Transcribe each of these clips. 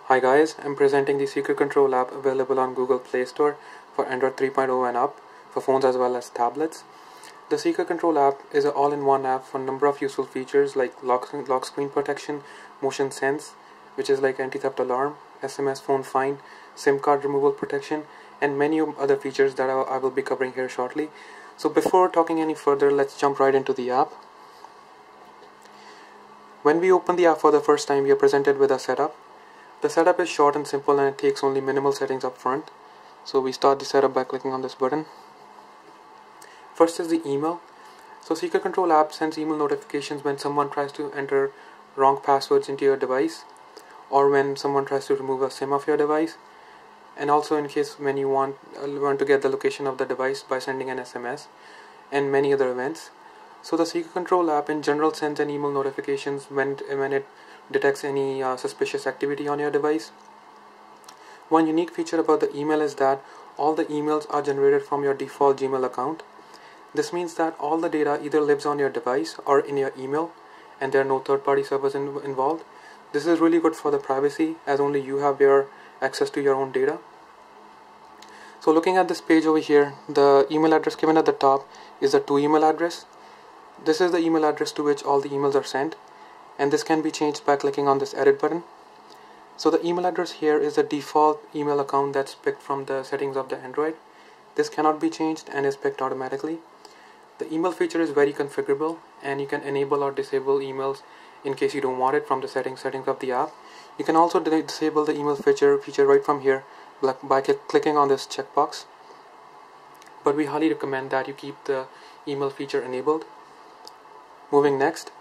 Hi guys, I'm presenting the Secret Control app available on Google Play Store for Android 3.0 and up for phones as well as tablets. The Secret Control app is an all-in-one app for a number of useful features like lock screen protection, motion sense, which is like anti-theft alarm, SMS phone find, SIM card removal protection, and many other features that I will be covering here shortly. So before talking any further, let's jump right into the app. When we open the app for the first time, we are presented with a setup. The setup is short and simple and it takes only minimal settings up front. So we start the setup by clicking on this button. First is the email. So Secret Control app sends email notifications when someone tries to enter wrong passwords into your device, or when someone tries to remove a SIM of your device, and also in case when you want to get the location of the device by sending an SMS, and many other events. So the Secret Control app in general sends an email notifications when it detects any suspicious activity on your device. One unique feature about the email is that all the emails are generated from your default Gmail account. This means that all the data either lives on your device or in your email, and there are no third-party servers involved. This is really good for the privacy, as only you have your access to your own data. So looking at this page over here, the email address given at the top is the to email address. This is the email address to which all the emails are sent, and this can be changed by clicking on this edit button. So the email address here is the default email account that's picked from the settings of the Android. This cannot be changed and is picked automatically. The email feature is very configurable, and you can enable or disable emails in case you don't want it from the settings of the app. You can also disable the email feature right from here by clicking on this checkbox. But we highly recommend that you keep the email feature enabled. Moving next.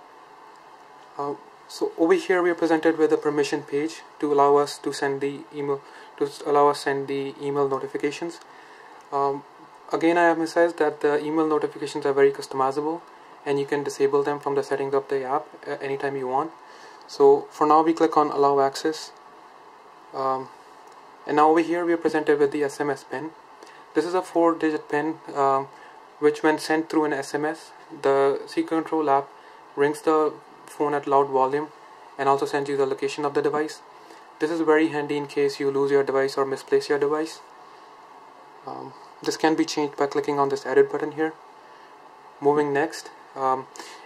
So over here we are presented with a permission page to allow us to send the email notifications. Again, I emphasize that the email notifications are very customizable, and you can disable them from the settings of the app anytime you want. So for now we click on allow access, and now over here we are presented with the SMS pin. This is a 4-digit pin which, when sent through an SMS, the Secret Control app rings the phone at loud volume and also sends you the location of the device. This is very handy in case you lose your device or misplace your device. This can be changed by clicking on this edit button here. Moving next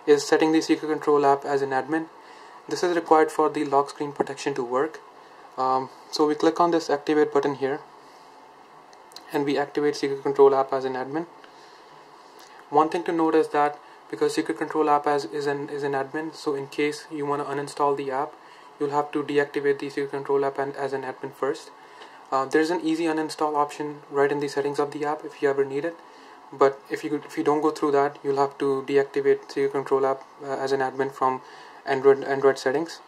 is setting the Secret Control app as an admin. This is required for the lock screen protection to work. So we click on this activate button here, and we activate Secret Control app as an admin. One thing to note is that because Secret Control app is an admin, so in case you want to uninstall the app, you'll have to deactivate the Secret Control app as an admin first. There's an easy uninstall option right in the settings of the app if you ever need it, but if you don't go through that, you'll have to deactivate Secret Control app as an admin from Android settings.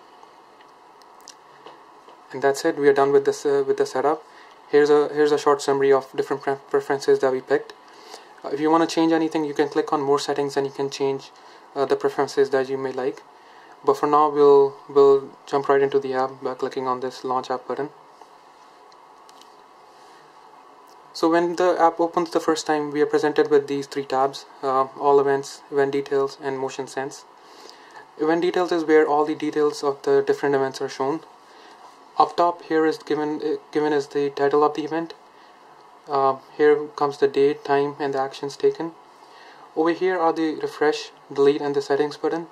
And that's it. We are done with this with the setup. Here's a short summary of different preferences that we picked. If you want to change anything, you can click on more settings and you can change the preferences that you may like. But for now, we'll jump right into the app by clicking on this launch app button. So when the app opens the first time, we are presented with these 3 tabs: all events, event details, and motion sense. Event details is where all the details of the different events are shown. Up top here is given as the title of the event. Here comes the date, time, and the actions taken. Over here are the refresh, delete, and the settings button.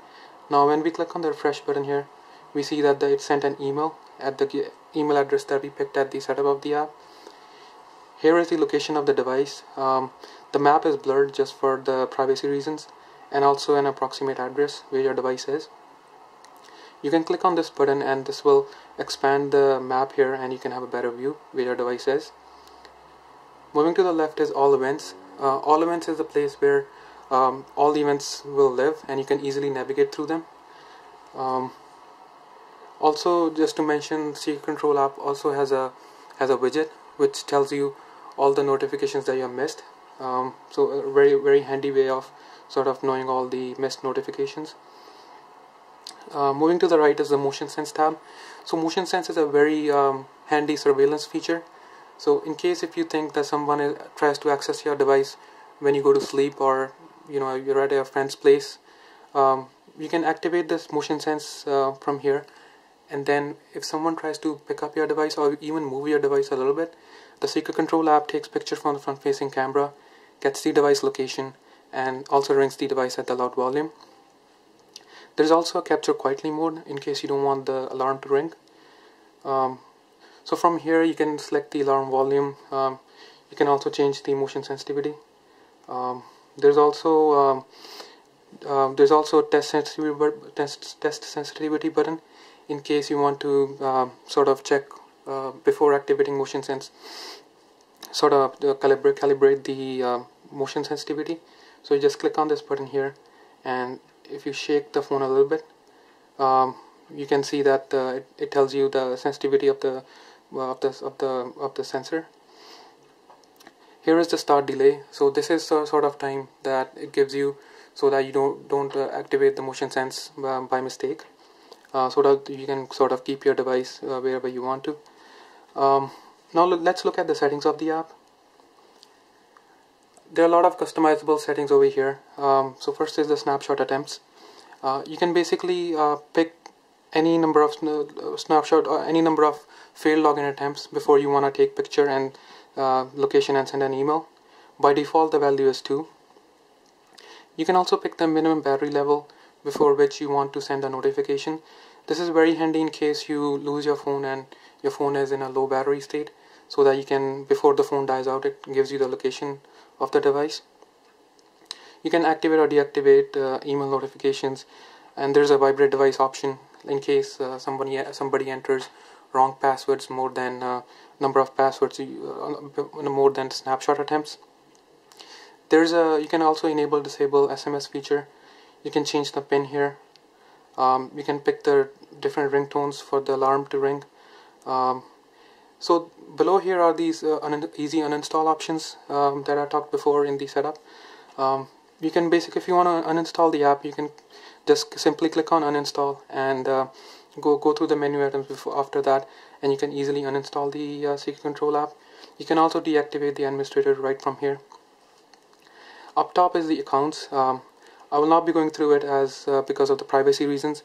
Now when we click on the refresh button here, we see that it sent an email at the email address that we picked at the setup of the app. Here is the location of the device. The map is blurred just for the privacy reasons, and also an approximate address where your device is. You can click on this button and this will expand the map here, and you can have a better view where your device is. Moving to the left is all events. All events is the place where all the events will live, and you can easily navigate through them. Also, just to mention, Secret Control app also has a widget which tells you all the notifications that you have missed. So a very handy way of sort of knowing all the missed notifications. Moving to the right is the motion sense tab. So motion sense is a very handy surveillance feature. So in case if you think that someone tries to access your device when you go to sleep, or you're at a friend's place, you can activate this motion sense from here, and then if someone tries to pick up your device or even move your device a little bit, the secret control app takes picture from the front facing camera, gets the device location, and also rings the device at the loud volume. There's also a capture quietly mode in case you don't want the alarm to ring. So from here you can select the alarm volume. You can also change the motion sensitivity. There's also test sensitivity button in case you want to sort of check before activating motion sense, sort of calibrate the motion sensitivity. So you just click on this button here, and if you shake the phone a little bit, you can see that it tells you the sensitivity of the sensor. Here is the start delay. So this is the sort of time that it gives you so that you don't activate the motion sense by mistake, so that you can sort of keep your device wherever you want to. Now let's look at the settings of the app. There are a lot of customizable settings over here. So first is the snapshot attempts. You can basically pick any number of snapshot or any number of failed login attempts before you want to take picture and location and send an email. By default the value is 2. You can also pick the minimum battery level before which you want to send a notification. This is very handy in case you lose your phone and your phone is in a low battery state, so that you can, before the phone dies out, it gives you the location of the device. You can activate or deactivate email notifications, and there's a vibrate device option in case somebody enters wrong passwords, more than number of passwords, more than snapshot attempts. You can also enable disable SMS feature. You can change the pin here. You can pick the different ringtones for the alarm to ring. So below here are these easy uninstall options that I talked before in the setup. You can basically, if you want to uninstall the app, you can just simply click on uninstall and go through the menu items after that, and you can easily uninstall the secret control app. You can also deactivate the administrator right from here. Up top is the accounts. I will not be going through it as because of the privacy reasons.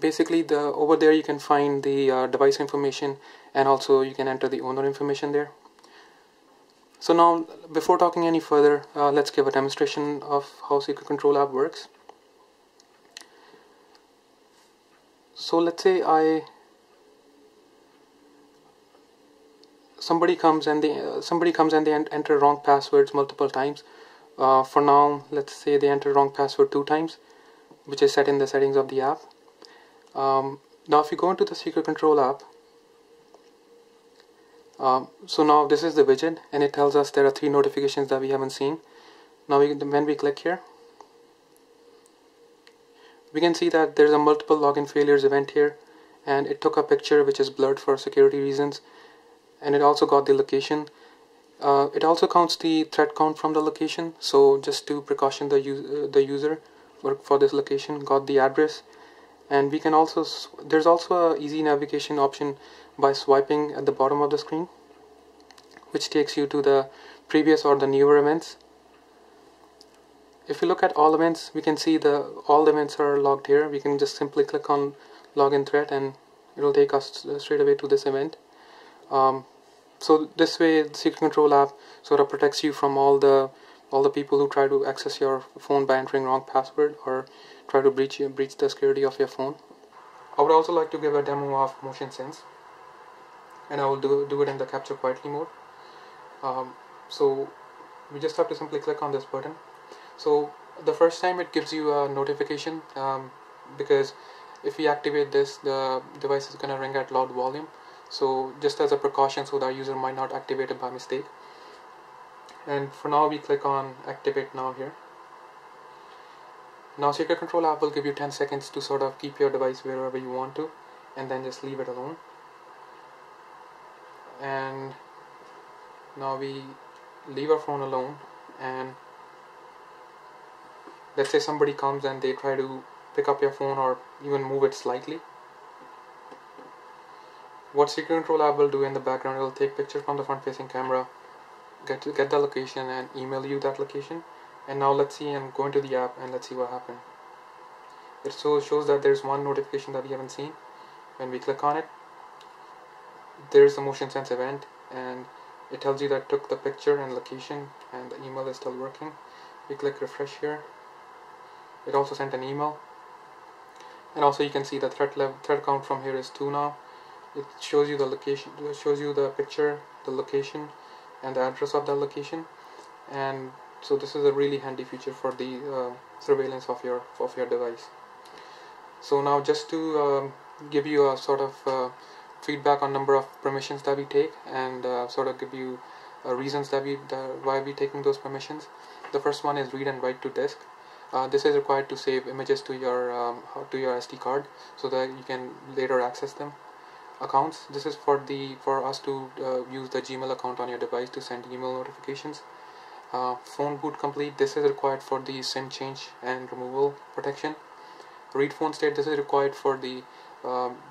Basically, over there you can find the device information, and also you can enter the owner information there. So now, before talking any further, let's give a demonstration of how secret control app works. So let's say somebody comes and they enter wrong passwords multiple times. For now, let's say they enter wrong password 2 times, which is set in the settings of the app. Now if you go into the secret control app, so now this is the widget, and it tells us there are 3 notifications that we haven't seen. Now when we click here, we can see that there's a multiple login failures event here, and it took a picture which is blurred for security reasons, and it also got the location. It also counts the thread count from the location, so just to precaution the user for this location, got the address. And we can also, there's also a easy navigation option by swiping at the bottom of the screen, which takes you to the previous or the newer events. If you look at all events, we can see all the events are logged here. We can just simply click on login thread and it will take us straight away to this event. So this way the secret control app sort of protects you from all the people who try to access your phone by entering wrong password or try to breach the security of your phone. I would also like to give a demo of motion sense, and I will do it in the capture quietly mode. So we just have to simply click on this button. So the first time it gives you a notification, because if we activate this, the device is going to ring at loud volume. So just as a precaution, so that user might not activate it by mistake. And for now we click on activate now here. Now secret control app will give you 10 seconds to sort of keep your device wherever you want to, and then just leave it alone. And now we leave our phone alone, and let's say somebody comes and they try to pick up your phone or even move it slightly. What secret control app will do in the background, it will take pictures from the front facing camera, get the location and email you that location. And now let's see, and go into the app and let's see what happened. It shows that there's one notification that we haven't seen. When we click on it, there's the motion sense event, and it tells you that it took the picture and location, and the email is still working. We click refresh here. It also sent an email, and also you can see the thread count from here is 2 now. It shows you the location, it shows you the picture, the location, and the address of that location. And so this is a really handy feature for the surveillance of your device. So now, just to give you a sort of feedback on number of permissions that we take, and sort of give you reasons that why we taking those permissions. The first one is read and write to disk. This is required to save images to your SD card so that you can later access them. Accounts. This is for us to use the Gmail account on your device to send email notifications. Phone boot complete. This is required for the SIM change and removal protection. Read phone state. This is required for the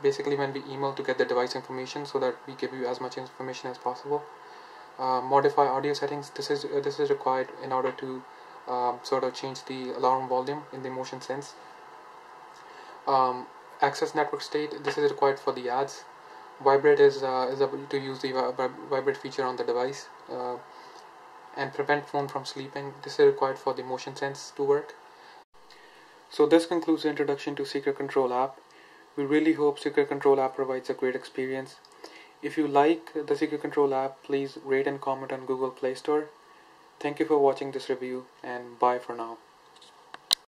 basically when we email to get the device information, so that we give you as much information as possible. Modify audio settings. This is required in order to sort of change the alarm volume in the motion sense. Access network state. This is required for the ads. Vibrate is able to use the vibrate feature on the device. And prevent phone from sleeping. This is required for the motion sense to work. So this concludes the introduction to Secret Control app. We really hope Secret Control app provides a great experience. If you like the Secret Control app, please rate and comment on Google Play Store. Thank you for watching this review, and bye for now.